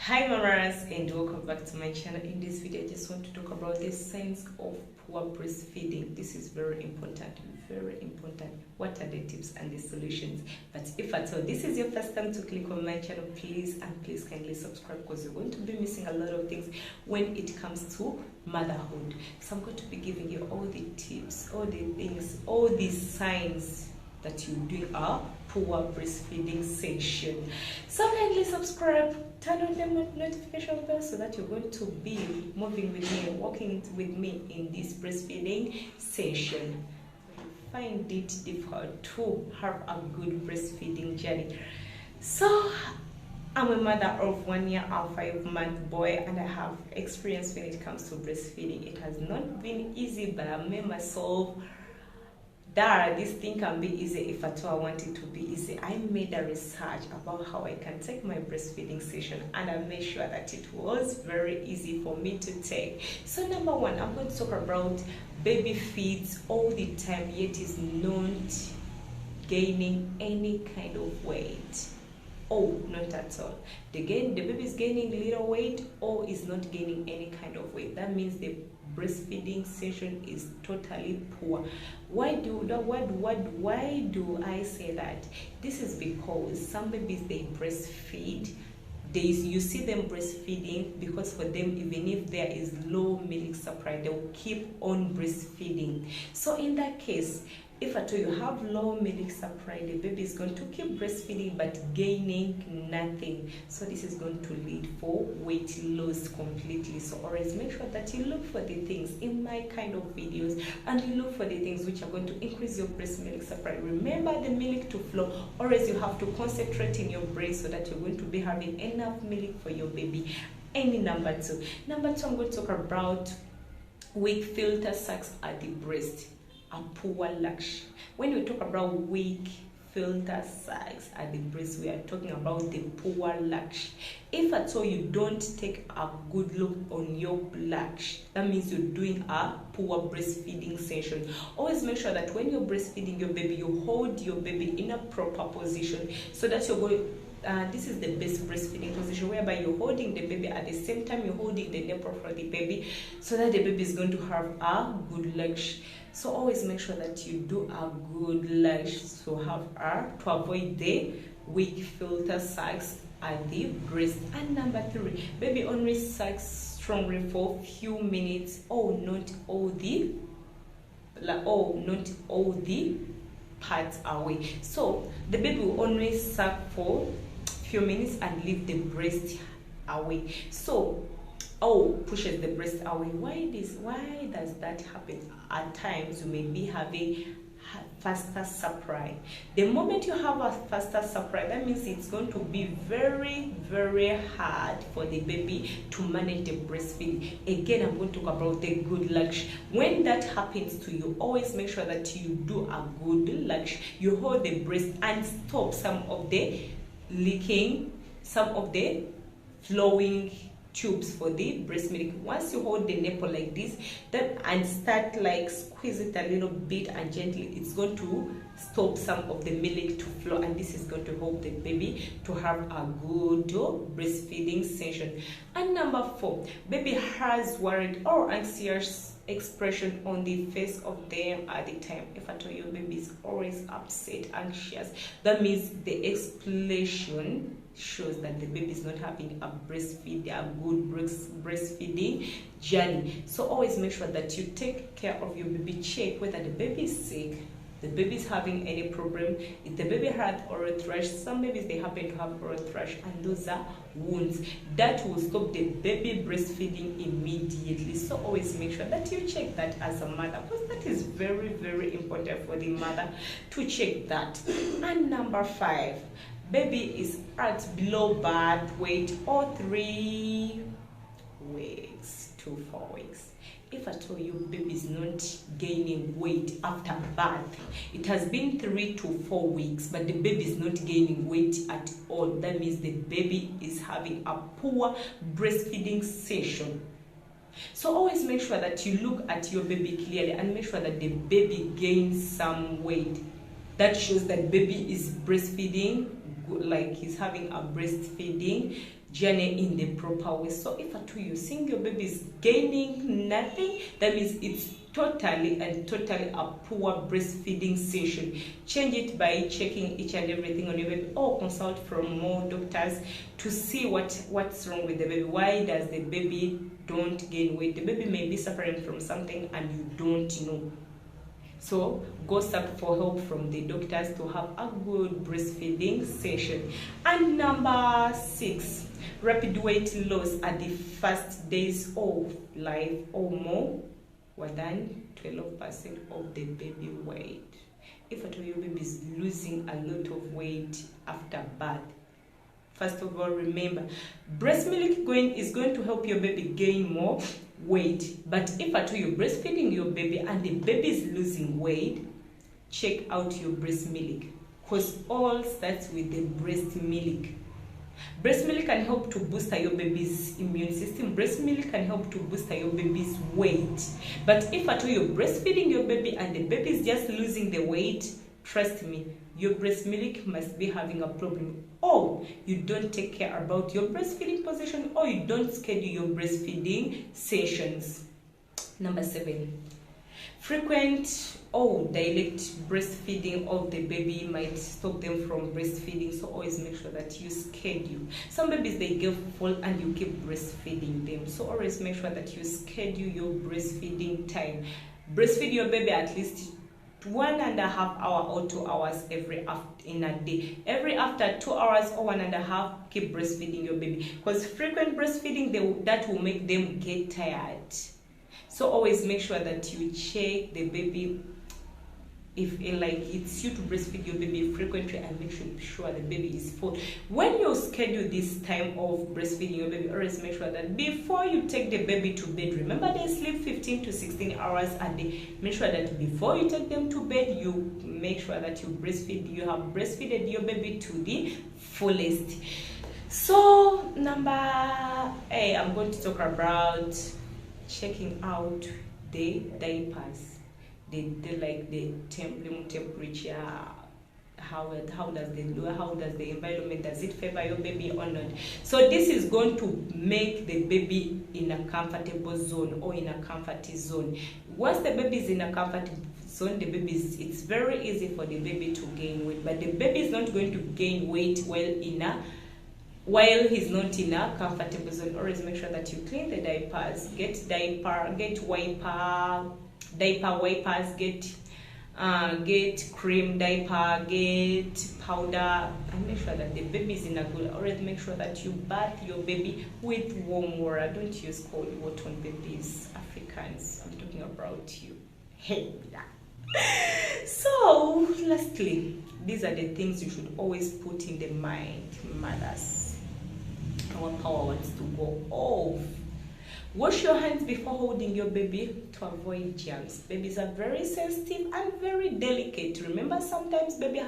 Hi mamas, and welcome back to my channel. In this video I just want to talk about the signs of poor breastfeeding. This is very important. What are the tips and the solutions? But if at all this is your first time to click on my channel, please kindly subscribe, because you're going to be missing a lot of things when it comes to motherhood. So I'm going to be giving you all the tips, all the things, all these signs that you're doing a poor breastfeeding session. So kindly subscribe, turn on the notification bell so that you're going to be moving with me and walking with me in this breastfeeding session. Find it difficult to have a good breastfeeding journey. So I'm a mother of 1 year and 5-month boy, and I have experience when it comes to breastfeeding. It has not been easy, but I made myself that this thing can be easy if at all I want it to be easy. I made a research about how I can take my breastfeeding session, and I made sure that it was very easy for me to take. So number one, I'm going to talk about baby feeds all the time yet is not gaining any kind of weight. Oh, not at all. The baby is gaining little weight or is not gaining any kind of weight. That means the breastfeeding session is totally poor. Why do I say that? This is because some babies, they breastfeed. You see them breastfeeding because for them, even if there is low milk supply, they'll keep on breastfeeding. So in that case, if at all you have low milk supply, the baby is going to keep breastfeeding but gaining nothing. So this is going to lead for weight loss completely. So always make sure that you look for the things in my kind of videos, and you look for the things which are going to increase your breast milk supply. Remember the milk to flow. Always you have to concentrate in your brain so that you're going to be having enough milk for your baby. Number two, I'm going to talk about weak filter sacs at the breast. A poor latch. When we talk about weak filter sacs at the breast, we are talking about the poor latch. If at all you don't take a good look on your latch, that means you're doing a poor breastfeeding session. Always make sure that when you're breastfeeding your baby, you hold your baby in a proper position so that you're going. This is the best breastfeeding position, whereby you're holding the baby at the same time you're holding the nipple for the baby, so that the baby is going to have a good latch. So always make sure that you do a good latch to avoid the weak filter sacs at the breast. And number three, baby only sucks strongly for few minutes, not all the parts away. So the baby will only suck for few minutes and leave the breast away. So pushes the breast away. Why does that happen? At times you may be having faster supply. The moment you have a faster supply, that means it's going to be very, very hard for the baby to manage the breastfeeding. Again, I'm going to talk about the good latch. When that happens to you, always make sure that you do a good latch. You hold the breast and stop some of the leaking, some of the flowing tubes for the breast milk. Once you hold the nipple like this, and start like squeeze it a little bit and gently, it's going to stop some of the milk to flow, and this is going to help the baby to have a good breastfeeding session. And number four, baby has worried or anxious expression on the face of them at the time. If at all your baby is always upset, anxious, that means the expression shows that the baby is not having a good breastfeeding journey. So always make sure that you take care of your baby. Check whether the baby is sick, the baby is having any problem. If the baby had oral thrush, some babies, they happen to have oral thrush, and those are wounds that will stop the baby breastfeeding immediately. So always make sure that you check that as a mother, because that is very, very important for the mother to check that. And number five, baby is at below birth weight or 3 weeks to 4 weeks. If at all your baby is not gaining weight after birth, it has been 3 to 4 weeks, but the baby is not gaining weight at all, that means the baby is having a poor breastfeeding session. So always make sure that you look at your baby clearly and make sure that the baby gains some weight. That shows that baby is breastfeeding, like he's having a breastfeeding journey in the proper way. So if at all you're seeing your baby is gaining nothing, that means it's totally a poor breastfeeding session. Change it by checking each and everything on your baby, or consult from more doctors to see what's wrong with the baby. Why does the baby don't gain weight? The baby may be suffering from something and you don't know. So go search for help from the doctors to have a good breastfeeding session. And number 6, rapid weight loss at the first days of life or more than 12% of the baby weight. If at all your baby is losing a lot of weight after birth, first of all, remember, breast milk is going to help your baby gain more weight. But if at all you're breastfeeding your baby and the baby is losing weight, check out your breast milk, because all starts with the breast milk. Breast milk can help to boost your baby's immune system. Breast milk can help to boost your baby's weight. But if at all you're breastfeeding your baby and the baby is just losing the weight, trust me, your breast milk must be having a problem. Or you don't take care about your breastfeeding position, or you don't schedule your breastfeeding sessions. Number 7, frequent or direct breastfeeding of the baby might stop them from breastfeeding. So always make sure that you schedule. Some babies, they get full and you keep breastfeeding them. So always make sure that you schedule your breastfeeding time. Breastfeed your baby at least 1.5 hours or 2 hours in a day. Every after 2 hours or 1.5, keep breastfeeding your baby, because frequent breastfeeding, that will make them get tired. So always make sure that you check the baby if it's you to breastfeed your baby frequently, and make sure the baby is full. When you schedule this time of breastfeeding your baby, always make sure that before you take the baby to bed, remember they sleep 15 to 16 hours a day, make sure that before you take them to bed, you make sure that you have breastfeeded your baby to the fullest. So number 8, I'm going to talk about checking out the diapers. The temperature, how does the environment, does it favor your baby or not? So this is going to make the baby in a comfortable zone or in a comfortable zone. Once the baby is in a comfortable zone, it's very easy for the baby to gain weight, but the baby is not going to gain weight while he's not in a comfortable zone. Always make sure that you clean the diapers, get diaper wipers, get cream diaper, get powder, and make sure that the baby is in a good. Always make sure that you bath your baby with warm water. Don't use cold water on babies. Africans, I'm talking about you. Hey, so lastly, these are the things you should always put in the mind, mothers. Our power wants to go off. Wash your hands before holding your baby to avoid germs. Babies are very sensitive and very delicate. Remember, sometimes baby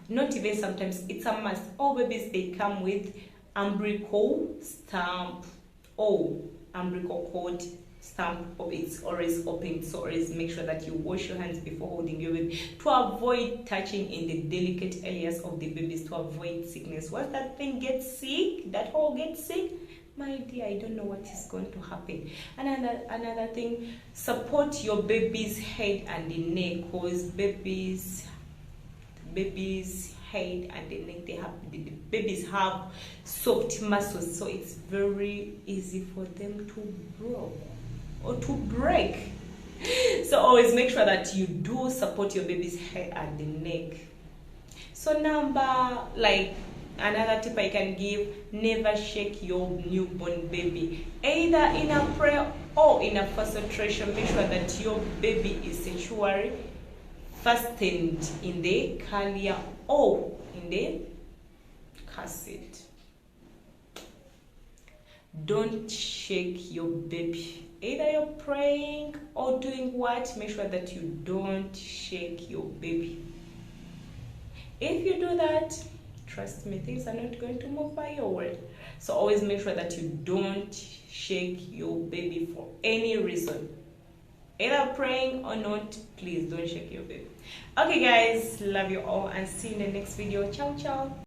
not even sometimes, it's a must. All babies, they come with umbilical stamp or umbilical cord stamp. It's always open. So always make sure that you wash your hands before holding your baby to avoid touching in the delicate areas of the babies, to avoid sickness. Once that thing gets sick, that hole gets sick, my dear, I don't know what is going to happen. Another thing, support your baby's head and the neck, because baby's head and the neck, the babies have soft muscles, so it's very easy for them to break. So always make sure that you do support your baby's head and the neck. So another tip I can give, never shake your newborn baby, either in a prayer or in a concentration. Make sure that your baby is securely fastened in the carrier or in the car seat. Don't shake your baby. Either you're praying or doing what, make sure that you don't shake your baby. If you do that, trust me, things are not going to move by your word. So always make sure that you don't shake your baby for any reason. Either praying or not, please don't shake your baby. Okay guys, love you all and see you in the next video. Ciao, ciao.